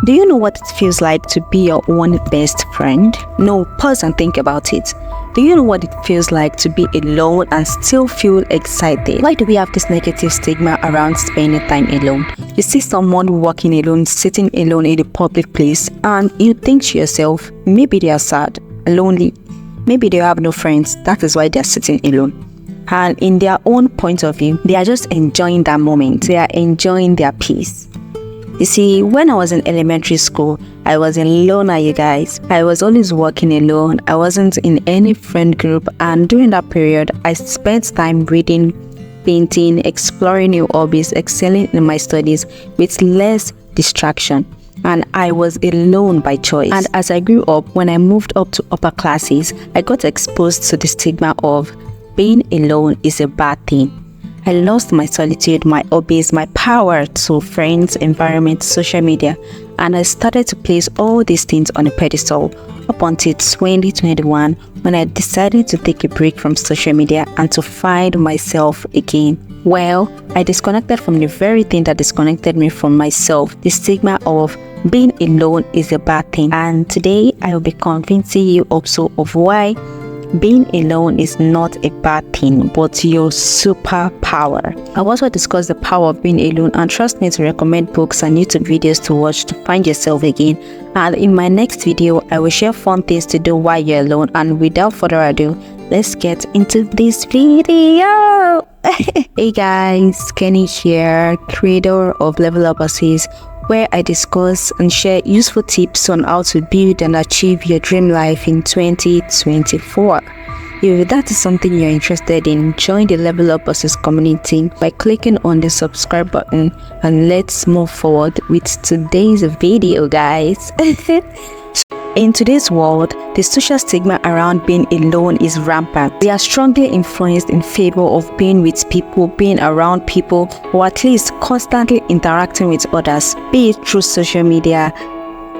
Do you know what it feels like to be your own best friend? No, pause and think about it. Do you know what it feels like to be alone and still feel excited? Why do we have this negative stigma around spending time alone? You see someone walking alone, sitting alone in a public place, and you think to yourself, maybe they are sad, lonely, maybe they have no friends, that is why they are sitting alone. And in their own point of view, they are just enjoying that moment. They are enjoying their peace. You see, when I was in elementary school, I was a loner, you guys. I was always walking alone. I wasn't in any friend group, and during that period, I spent time reading, painting, exploring new hobbies, excelling in my studies with less distraction. And I was alone by choice. And as I grew up, when I moved up to upper classes, I got exposed to the stigma of being alone is a bad thing. I lost my solitude, my hobbies, my power to friends, environment, social media, and I started to place all these things on a pedestal up until 2021 when I decided to take a break from social media and to find myself again. Well, I disconnected from the very thing that disconnected me from myself, the stigma of being alone is a bad thing. And today I will be convincing you also of why being alone is not a bad thing, but your superpower. I'll also discuss the power of being alone, and trust me to recommend books and YouTube videos to watch to find yourself again. And in my next video, I will share fun things to do while you're alone. And without further ado, let's get into this video. Hey guys, Kenny here, creator of Level Up Assist, where I discuss and share useful tips on how to build and achieve your dream life in 2024. If that is something you're interested in, join the Level Up Assist community by clicking on the subscribe button, and let's move forward with today's video, guys. In today's world, the social stigma around being alone is rampant. We are strongly influenced in favor of being with people, being around people, or at least constantly interacting with others, be it through social media,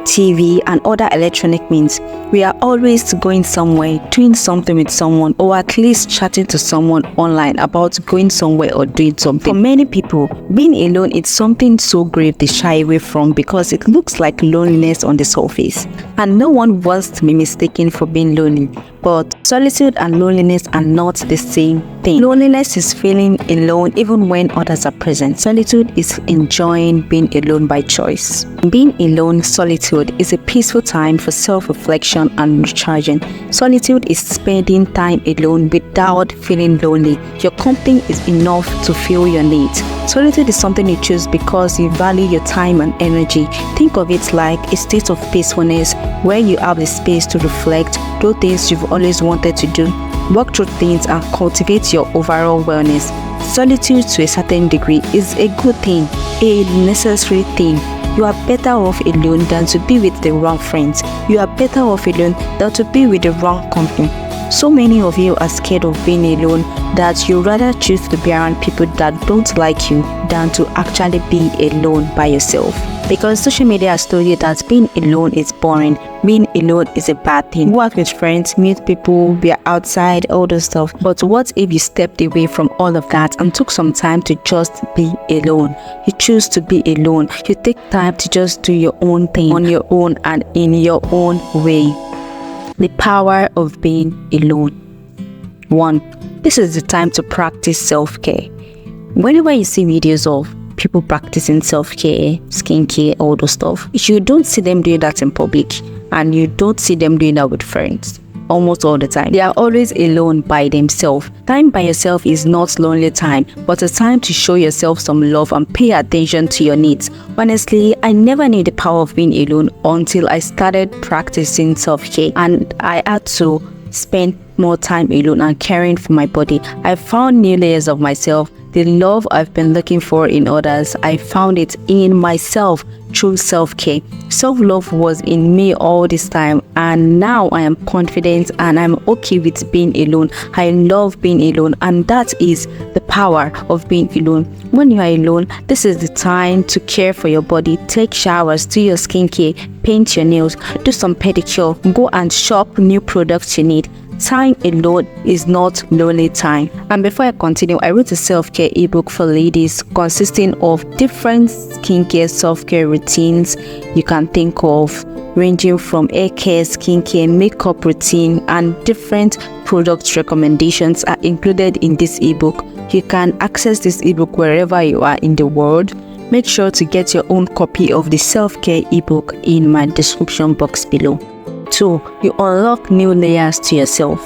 TV, and other electronic means. We are always going somewhere, doing something with someone, or at least chatting to someone online about going somewhere or doing something. For many people, being alone is something so grave they shy away from because it looks like loneliness on the surface. And no one wants to be mistaken for being lonely. But solitude and loneliness are not the same thing. Loneliness is feeling alone even when others are present. Solitude is enjoying being alone by choice. Being alone, solitude, is a peaceful time for self-reflection and recharging. Solitude is spending time alone without feeling lonely. Your company is enough to fill your needs. Solitude is something you choose because you value your time and energy. Think of it like a state of peacefulness where you have the space to reflect, do things you've always wanted to do, work through things, and cultivate your overall wellness. Solitude to a certain degree is a good thing, a necessary thing. You are better off alone than to be with the wrong friends. You are better off alone than to be with the wrong company. So many of you are scared of being alone that you rather choose to be around people that don't like you than to actually be alone by yourself. Because social media has told you that being alone is boring, being alone is a bad thing. Work with friends, meet people, be outside, all those stuff. But what if you stepped away from all of that and took some time to just be alone? You choose to be alone. You take time to just do your own thing on your own and in your own way. The power of being alone. 1. This is the time to practice self-care. Whenever you see videos of people practicing self-care, skincare, all those stuff, you don't see them doing that in public, and you don't see them doing that with friends. Almost all the time, they are always alone by themselves. Time by yourself is not lonely time, but a time to show yourself some love and pay attention to your needs. Honestly, I never knew the power of being alone until I started practicing self-care, and I had to spend more time alone and caring for my body. I found new layers of myself. The love I've been looking for in others, I found it in myself through self-care. Self-love was in me all this time, and now I am confident and I'm okay with being alone. I love being alone, and that is the power of being alone. When you are alone, this is the time to care for your body, take showers, do your skincare, paint your nails, do some pedicure, go and shop new products you need. Time alone is not lonely time. And before I continue, I wrote a self-care ebook for ladies consisting of different skincare self-care routines you can think of, ranging from hair care, skincare, makeup routine, and different product recommendations are included in this ebook. You can access this ebook wherever you are in the world. Make sure to get your own copy of the self-care ebook in my description box below. 2. You unlock new layers to yourself.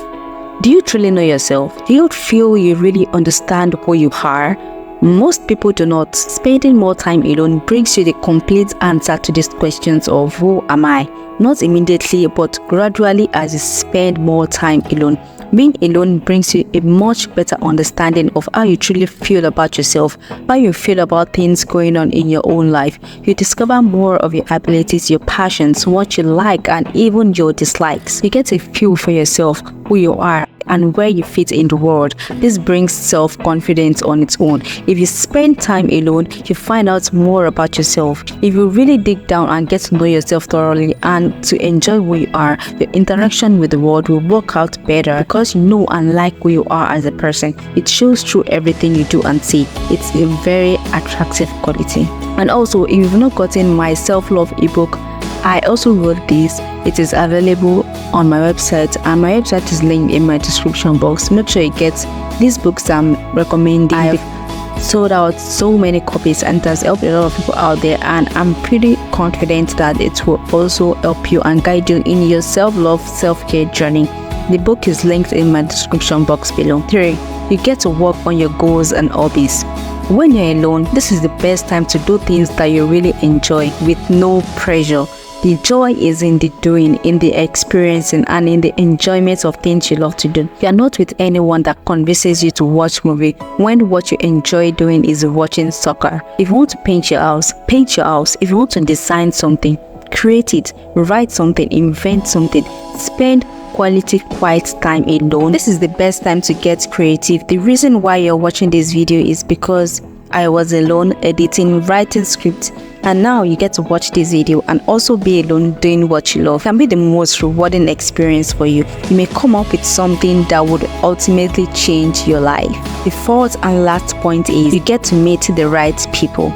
Do you truly know yourself? Do you feel you really understand who you are? Most people do not. Spending more time alone brings you the complete answer to these questions of who am I? Not immediately, but gradually as you spend more time alone. Being alone brings you a much better understanding of how you truly feel about yourself, how you feel about things going on in your own life. You discover more of your abilities, your passions, what you like, and even your dislikes. You get a feel for yourself, who you are, and where you fit in the world. This brings self-confidence on its own. If you spend time alone, you find out more about yourself. If you really dig down and get to know yourself thoroughly and to enjoy who you are, your interaction with the world will work out better because you know and like who you are as a person. It shows through everything you do and say. It's a very attractive quality. And also, if you've not gotten my self-love ebook, I also wrote this. It is available on my website, and my website is linked in my description box. Make sure you get these books I'm recommending. I've sold out so many copies and it has helped a lot of people out there, and I'm pretty confident that it will also help you and guide you in your self-love, self-care journey. The book is linked in my description box below. 3. You get to work on your goals and hobbies. When you're alone, this is the best time to do things that you really enjoy with no pressure. The joy is in the doing, in the experiencing, and in the enjoyment of things you love to do. You are not with anyone that convinces you to watch movie when what you enjoy doing is watching soccer. If you want to paint your house, paint your house. If you want to design something, create it. Write something, invent something. Spend quality quiet time alone. This is the best time to get creative. The reason why you're watching this video is because I was alone editing, writing scripts, and now you get to watch this video and also be alone doing what you love. It can be the most rewarding experience for you. You may come up with something that would ultimately change your life. The fourth and last point is you get to meet the right people.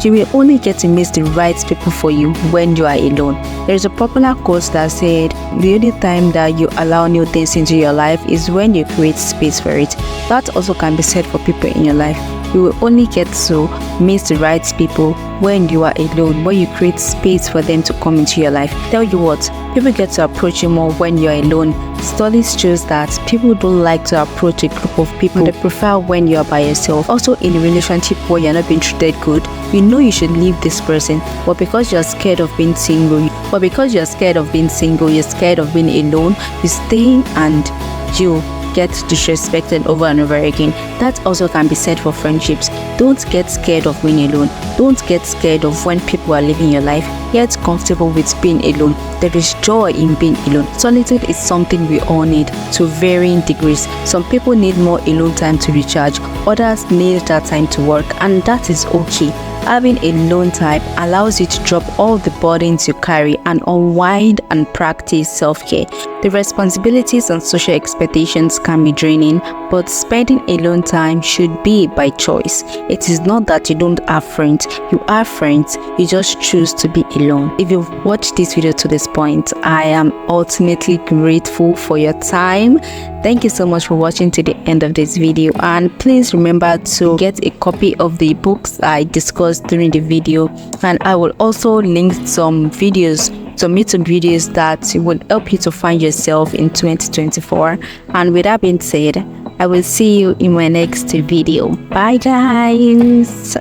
You will only get to meet the right people for you when you are alone. There is a popular quote that said, the only time that you allow new things into your life is when you create space for it. That also can be said for people in your life. You will only get to meet the right people when you are alone, when you create space for them to come into your life. Tell you what, people get to approach you more when you're alone. Studies shows that people don't like to approach a group of people. They prefer when you're by yourself. Also, in a relationship where you're not being treated good, you know you should leave this person, but because you're scared of being single, you're scared of being alone, you stay and you get disrespected over and over again. That also can be said for friendships. Don't get scared of being alone. Don't get scared of when people are living your life. Get comfortable with being alone. There is joy in being alone. Solitude is something we all need to varying degrees. Some people need more alone time to recharge. Others need that time to work, and that is okay. Having a alone time allows you to drop all the burdens you carry and unwind and practice self-care. The responsibilities and social expectations can be draining, but spending alone time should be by choice. It is not that you don't have friends. You have friends, you just choose to be alone. If you've watched this video to this point, I am ultimately grateful for your time. Thank you so much for watching to the end of this video, and please remember to get a copy of the books I discussed during the video, and I will also link some videos, some YouTube videos that will help you to find yourself in 2024. And with that being said, I will see you in my next video. Bye guys.